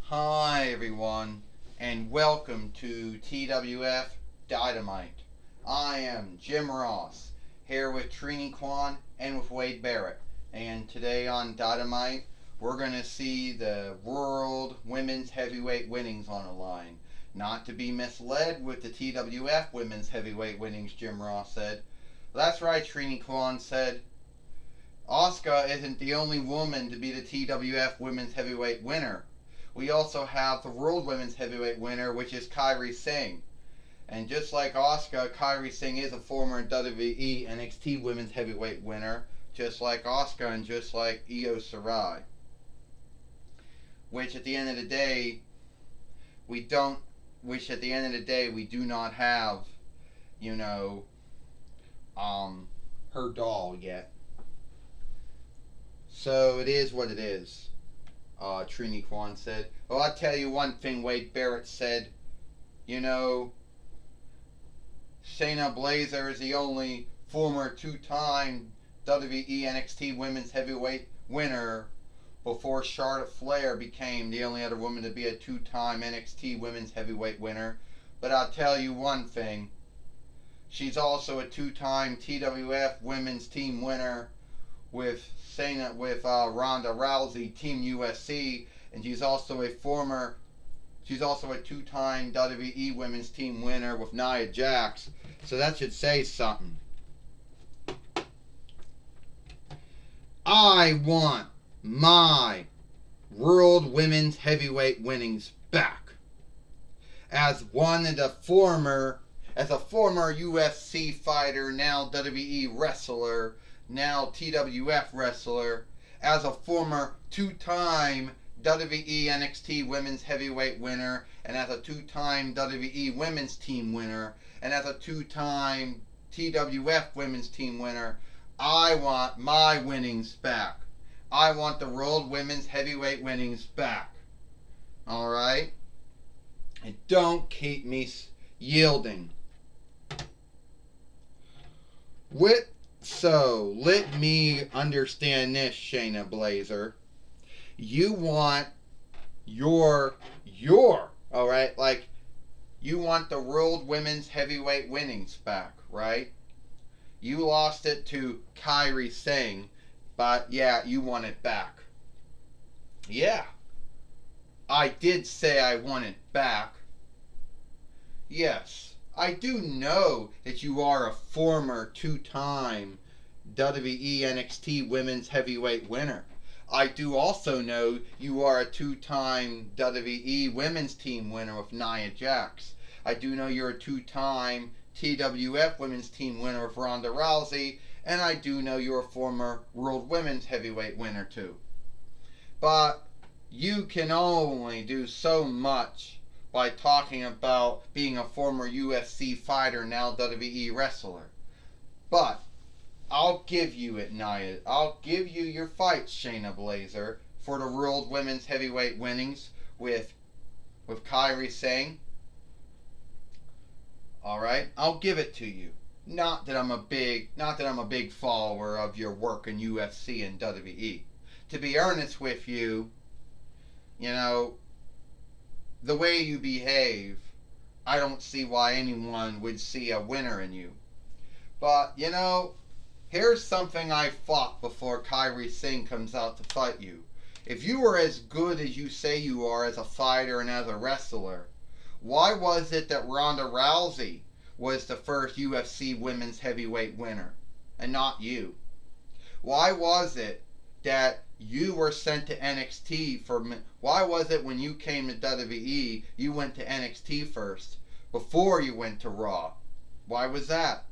Hi everyone, and welcome to TWF Dynamite. I am Jim Ross, here with Trini Kwan and with Wade Barrett. And today on Dynamite, we're going to see the World Women's Heavyweight winnings on the line. Not to be misled with the TWF Women's Heavyweight winnings, Jim Ross said. That's right, Trini Kwan said. Asuka isn't the only woman to be the TWF Women's Heavyweight winner. We also have the World Women's Heavyweight winner, which is Kairi Singh. And just like Asuka, Kairi Singh is a former WWE NXT Women's Heavyweight winner, just like Asuka and just like Io Shirai. Which at the end of the day, we don't. Which at the end of the day, we do not have, you know, her doll yet. So it is what it is. Trini Kwan said. Well, I'll tell you one thing, Wade Barrett said. You know, Shayna Baszler is the only former two-time WWE NXT Women's Heavyweight winner before Charlotte Flair became the only other woman to be a two-time NXT Women's Heavyweight winner. But I'll tell you one thing. She's also a two-time TWF Women's Team winner with Ronda Rousey, Team USC, and she's also a two-time WWE Women's Team winner with Nia Jax. So that should say something. I want my World Women's Heavyweight winnings back. As a former UFC fighter, now WWE wrestler, now TWF wrestler, as a former two-time WWE NXT Women's Heavyweight winner, and as a two-time WWE Women's Team winner, and as a two-time TWF Women's Team winner, I want my winnings back. I want the World Women's Heavyweight winnings back. Alright? And don't keep me yielding. So, let me understand this, Shayna Baszler. You want alright, like, you want the World Women's Heavyweight winnings back, right? You lost it to Kairi Singh, but yeah, you want it back. Yeah, I did say I want it back. Yes. I do know that you are a former two-time WWE NXT Women's Heavyweight winner. I do also know you are a two-time WWE Women's Team winner with Nia Jax. I do know you're a two-time TWF Women's Team winner with Ronda Rousey, and I do know you're a former World Women's Heavyweight winner too. But you can only do so much by talking about being a former UFC fighter, now WWE wrestler. But I'll give you it, Nia. I'll give you your fight, Shayna Baszler, for the World Women's Heavyweight winnings with Kairi Singh. All right, I'll give it to you. Not that I'm a big follower of your work in UFC and WWE. To be honest with you, you know, the way you behave, I don't see why anyone would see a winner in you. But, you know, here's something I fought before Kairi Singh comes out to fight you. If you were as good as you say you are as a fighter and as a wrestler, why was it that Ronda Rousey was the first UFC Women's Heavyweight winner and not you? Why was it that you were sent to NXT why was it when you came to WWE you went to NXT first before you went to Raw? Why was that?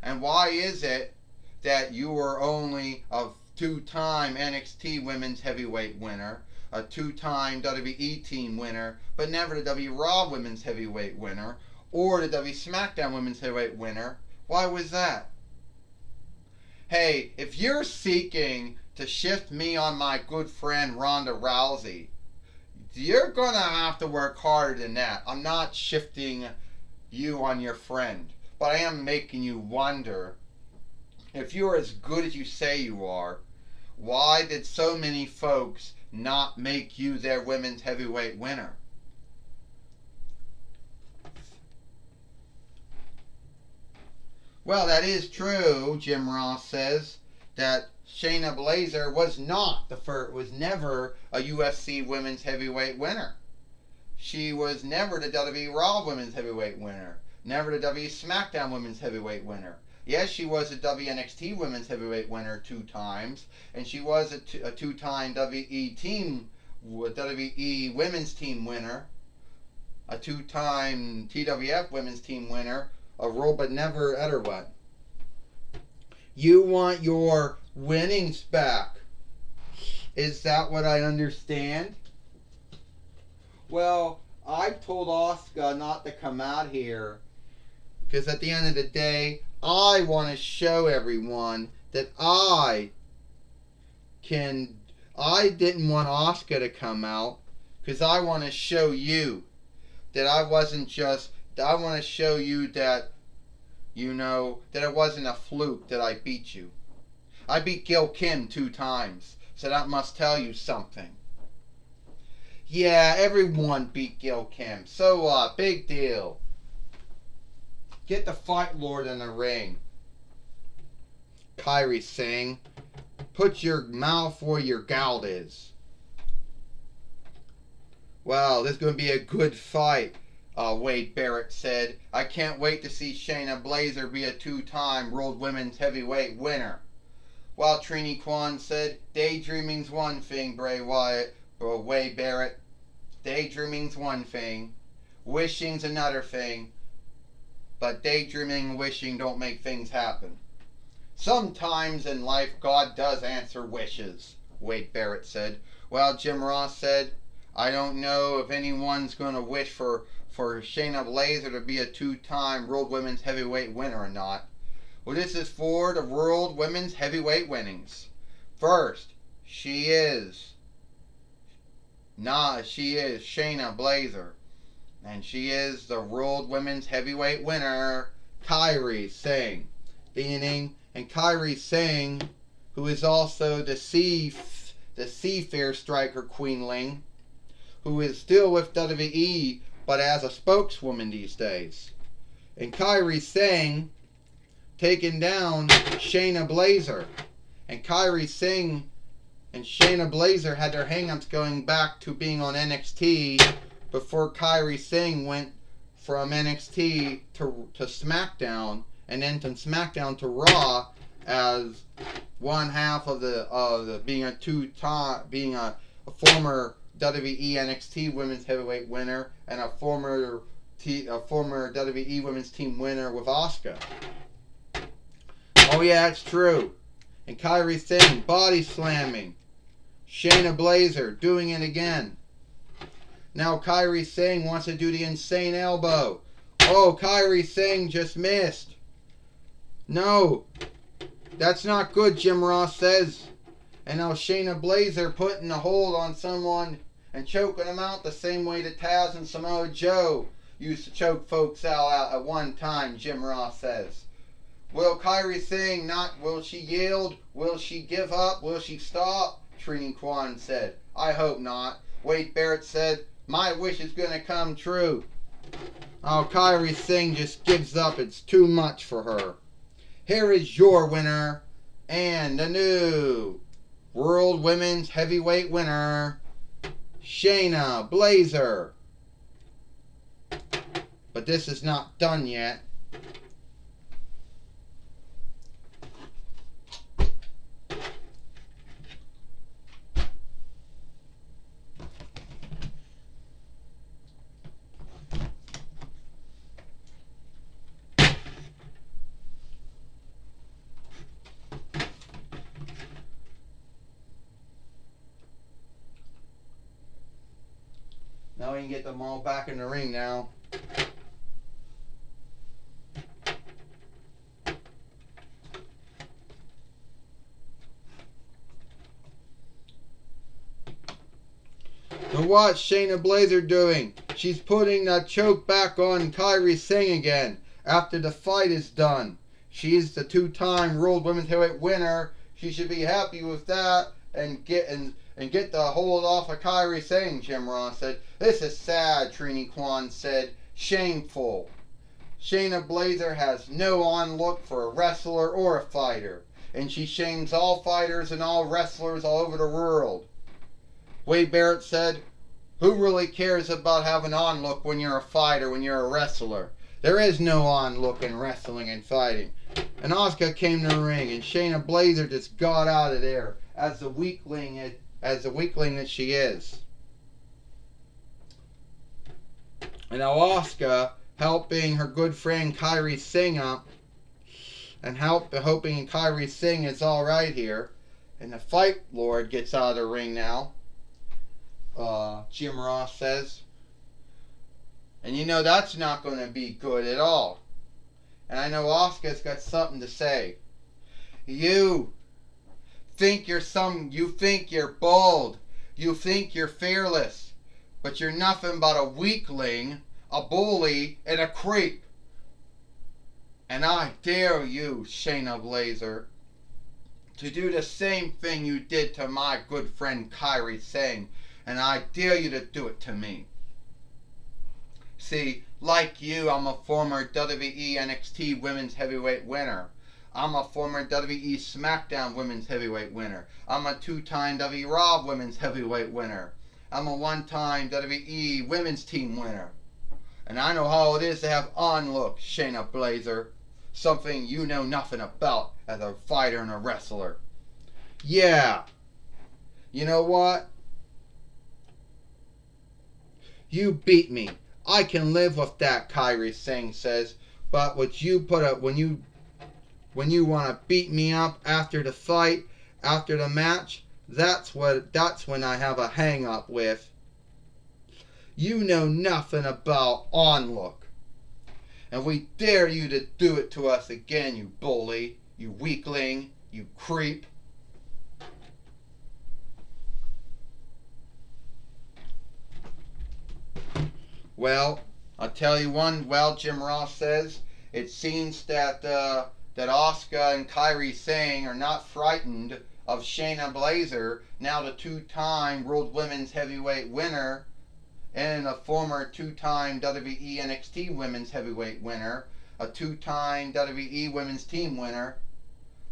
And why is it that you were only a two-time NXT Women's Heavyweight winner, a two-time WWE Team winner, but never the W Raw Women's Heavyweight winner or the W SmackDown Women's Heavyweight winner? Why was that? Hey, if you're seeking to shift me on my good friend Ronda Rousey, you're gonna have to work harder than that. I'm not shifting you on your friend, but I am making you wonder, if you're as good as you say you are, Why did so many folks not make you their women's heavyweight winner? Well, that is true, Jim Ross says, that Shayna Baszler was not the first, was never a UFC women's heavyweight winner. She was never the WWE Raw women's heavyweight winner, never the WWE SmackDown women's heavyweight winner. Yes, she was a WNXT women's heavyweight winner 2 times, and she was a 2-time WWE women's team winner, a 2-time TWF women's team winner, a role, but never ever what? You want your winnings back. Is that what I understand? Well, I've told Oscar not to come out here because at the end of the day, I want to show everyone that I didn't want Oscar to come out because I want to show you that I wasn't just, I want to show you that, you know, that it wasn't a fluke that I beat you. I beat Gil Kim 2 times, so that must tell you something. Yeah, everyone beat Gil Kim. So what? Big deal. Get the Fight Lord in the ring. Kairi Singh, put your mouth where your gout is. Wow, this is going to be a good fight, Wade Barrett said. I can't wait to see Shayna Baszler be a 2-time World Women's Heavyweight winner. While Trini Kwan said, daydreaming's one thing, Bray Wyatt. Wade Barrett, daydreaming's one thing, wishing's another thing, but daydreaming and wishing don't make things happen. Sometimes in life, God does answer wishes, Wade Barrett said. Well, Jim Ross said, I don't know if anyone's going to wish for Shayna Baszler to be a 2-time World Women's Heavyweight winner or not. Well, this is for the World Women's Heavyweight winnings. First, she is Shayna Baszler. And she is the World Women's Heavyweight winner, Kairi Singh. And Kairi Singh, who is also the Seafair striker Queenling, who is still with WWE, but as a spokeswoman these days. And Kairi Singh taking down Shayna Baszler. And Kairi Singh and Shayna Baszler had their hang-ups going back to being on NXT before Kairi Singh went from NXT to SmackDown, and then from SmackDown to Raw as one half of the being a former WWE NXT Women's Heavyweight winner and a former WWE Women's Team winner with Asuka. Oh yeah, it's true. And Kairi Singh body slamming Shayna Baszler, doing it again. Now Kairi Singh wants to do the insane elbow. Oh, Kairi Singh just missed. No, that's not good, Jim Ross says. And now Shayna Baszler putting a hold on someone and choking them out the same way that Taz and Samoa Joe used to choke folks out at one time, Jim Ross says. Will Kairi Singh will she yield? Will she give up? Will she stop? Trini Kwan said. I hope not. Wade Barrett said, my wish is going to come true. Oh, Kairi Singh just gives up. It's too much for her. Here is your winner and the new World Women's Heavyweight winner, Shayna Baszler. But this is not done yet. Now we can get them all back in the ring now. So what's Shayna Baszler doing? She's putting that choke back on Kairi Singh again after the fight is done. She's the 2-time World Women's Heavyweight winner. She should be happy with that and get the hold off of Kairi Sane, Jim Ross said. This is sad, Trini Kwan said. Shameful. Shayna Baszler has no on-look for a wrestler or a fighter, and she shames all fighters and all wrestlers all over the world. Wade Barrett said, who really cares about having on-look when you're a fighter, when you're a wrestler? There is no on-look in wrestling and fighting. And Asuka came to the ring, and Shayna Baszler just got out of there as the weakling that she is. And now Asuka, helping her good friend Kairi Singh up, and hoping Kairi Singh is all right here. And the Fight Lord gets out of the ring now. Jim Ross says. And you know that's not going to be good at all. And I know Asuka's got something to say. You think you're bold. You think you're fearless. But you're nothing but a weakling, a bully, and a creep. And I dare you, Shayna Baszler, to do the same thing you did to my good friend Kairi Sane. And I dare you to do it to me. See, like you, I'm a former WWE NXT Women's Heavyweight winner. I'm a former WWE SmackDown Women's Heavyweight winner. I'm a two-time WWE Raw Women's Heavyweight winner. I'm a one-time WWE Women's Team winner. And I know how it is to have on-look, Shayna Baszler. Something you know nothing about as a fighter and a wrestler. Yeah. You know what? You beat me. I can live with that, Kairi Singh says. But when you want to beat me up after the fight, after the match, that's when I have a hang up with. You know nothing about on-look. And we dare you to do it to us again, you bully, you weakling, you creep. Well, I'll tell you one. Well, Jim Ross says it seems that Asuka and Kairi Sane are not frightened of Shayna Baszler, now the two-time World Women's Heavyweight winner and a former two-time WWE NXT Women's Heavyweight winner, a two-time WWE Women's Team winner.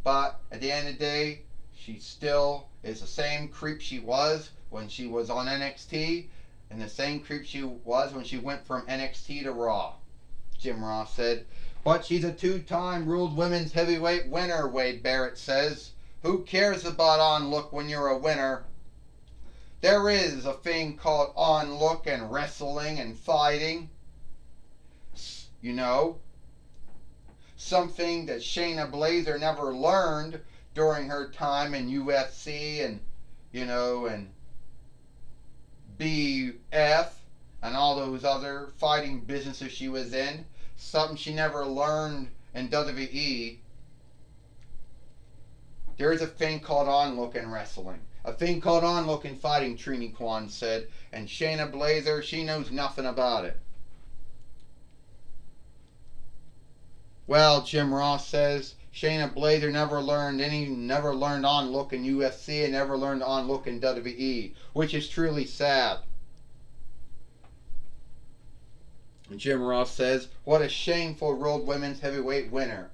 But at the end of the day, she still is the same creep she was when she was on NXT. And the same creep she was when she went from NXT to Raw, Jim Ross said. But she's a two-time World Women's Heavyweight winner, Wade Barrett says. Who cares about on-look when you're a winner? There is a thing called on-look and wrestling and fighting. You know, something that Shayna Baszler never learned during her time in UFC and, and BF and all those other fighting businesses she was in. Something she never learned in WWE. There is a thing called on-look in wrestling. A thing called on-look in fighting, Trini Kwan said. And Shayna Baszler, she knows nothing about it. Well, Jim Ross says, Shayna Baszler never learned on-look in UFC and never learned on-look in WWE, which is truly sad. And Jim Ross says, what a shameful World Women's Heavyweight winner.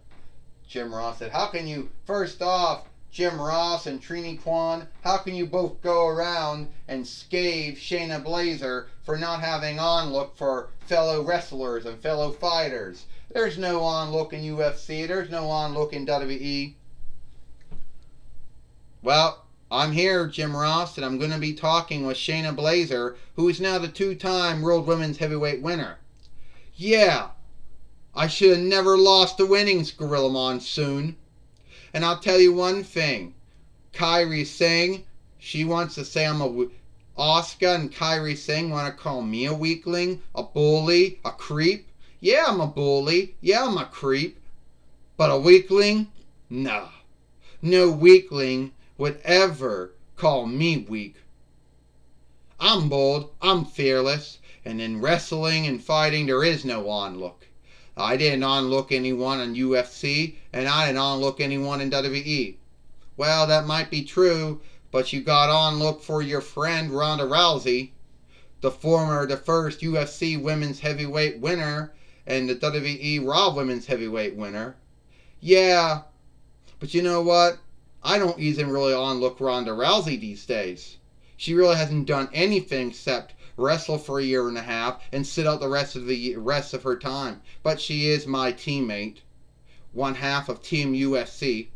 Jim Ross said, how can you, first off, Jim Ross and Trini Kwan, how can you both go around and scathe Shayna Baszler for not having on-look for fellow wrestlers and fellow fighters? There's no on-look in UFC. There's no on-look in WWE. Well, I'm here, Jim Ross, and I'm going to be talking with Shayna Baszler, who is now the two-time World Women's Heavyweight winner. Yeah, I should have never lost the winnings, Gorilla Monsoon. And I'll tell you one thing. Kairi Singh, she wants to say Asuka and Kairi Singh want to call me a weakling, a bully, a creep. Yeah, I'm a bully. Yeah, I'm a creep. But a weakling? Nah. No weakling would ever call me weak. I'm bold. I'm fearless. And in wrestling and fighting, there is no on-look. I didn't on-look anyone in UFC, and I didn't on-look anyone in WWE. Well, that might be true, but you got on look for your friend Ronda Rousey, the first UFC Women's Heavyweight winner and the WWE Raw Women's Heavyweight winner. Yeah, but you know what? I don't even really on-look Ronda Rousey these days. She really hasn't done anything except wrestle for a year and a half and sit out the rest of her time. But she is my teammate, one half of Team UFC.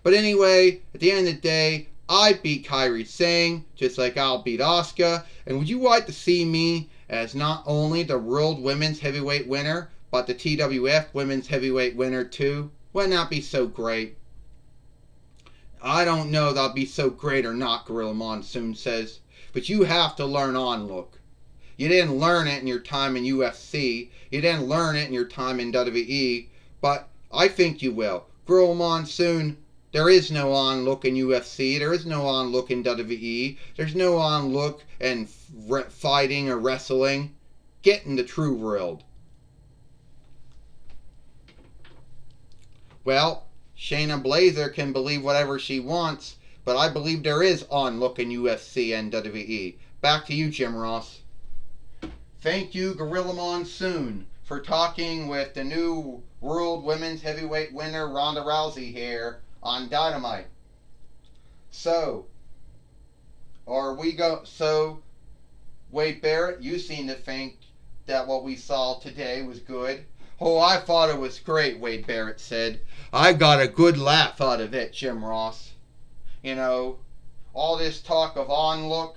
But anyway, at the end of the day, I beat Kairi Sane, just like I'll beat Asuka. And would you like to see me as not only the World Women's Heavyweight winner, but the TWF Women's Heavyweight winner too? Wouldn't that be so great? I don't know if that'll be so great or not, Gorilla Monsoon says, but you have to learn on-look. You didn't learn it in your time in UFC. You didn't learn it in your time in WWE, but I think you will. Gorilla Monsoon, there is no on-look in UFC. There is no on-look in WWE. There's no on-look in fighting or wrestling. Get in the true world. Well, Shayna Baszler can believe whatever she wants, but I believe there is on-look in UFC and WWE. Back to you, Jim Ross. Thank you, Gorilla Monsoon, for talking with the new World Women's Heavyweight winner, Ronda Rousey, here on Dynamite. So, Wade Barrett, you seem to think that what we saw today was good. Oh, I thought it was great, Wade Barrett said. I got a good laugh out of it, Jim Ross. You know, all this talk of on-look,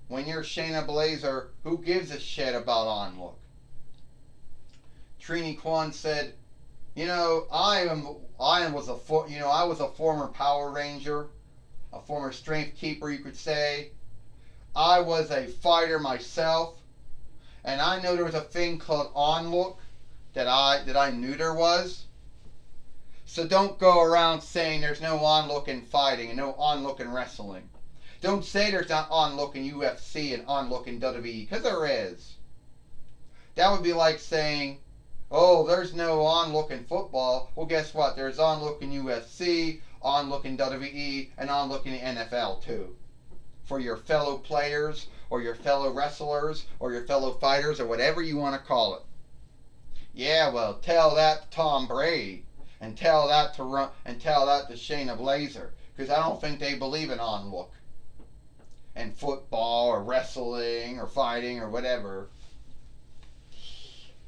when you're Shayna Baszler, who gives a shit about on-look? Trini Kwan said, you know, I was a former Power Ranger, a former Strength Keeper, you could say. I was a fighter myself, and I know there was a thing called on-look that I knew there was. So don't go around saying there's no on-look in fighting and no on-look in wrestling. Don't say there's not on-look in UFC and on-look in WWE, because there is. That would be like saying, oh, there's no on-look in football. Well, guess what? There's on-look in UFC, on-look in WWE, and on-look in the NFL too. For your fellow players, or your fellow wrestlers, or your fellow fighters, or whatever you want to call it. Yeah, well, tell that to Tom Brady, and tell that to Shayna Baszler, because I don't think they believe in on-look, and football or wrestling or fighting or whatever.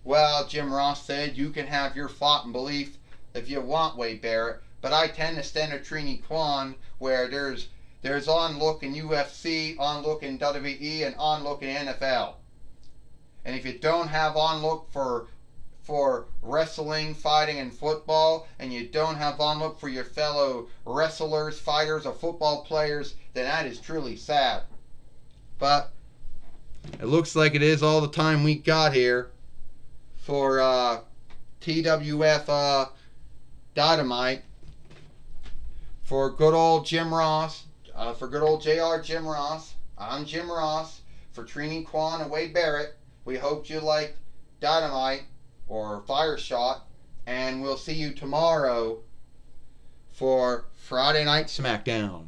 Well, Jim Ross said you can have your thought and belief if you want, Wade Barrett, but I tend to stand with Trini Kwan, where there's on-look in UFC, on-look in WWE, and on-look in NFL. And if you don't have on-look for wrestling, fighting, and football, and you don't have on-look for your fellow wrestlers, fighters, or football players, then that is truly sad. But it looks like it is all the time we got here for TWF Dynamite. For good old Jim Ross, for good old JR Jim Ross, I'm Jim Ross. For Trini Kwan and Wade Barrett, we hope you liked Dynamite or Fire Shot, and we'll see you tomorrow for Friday Night SmackDown.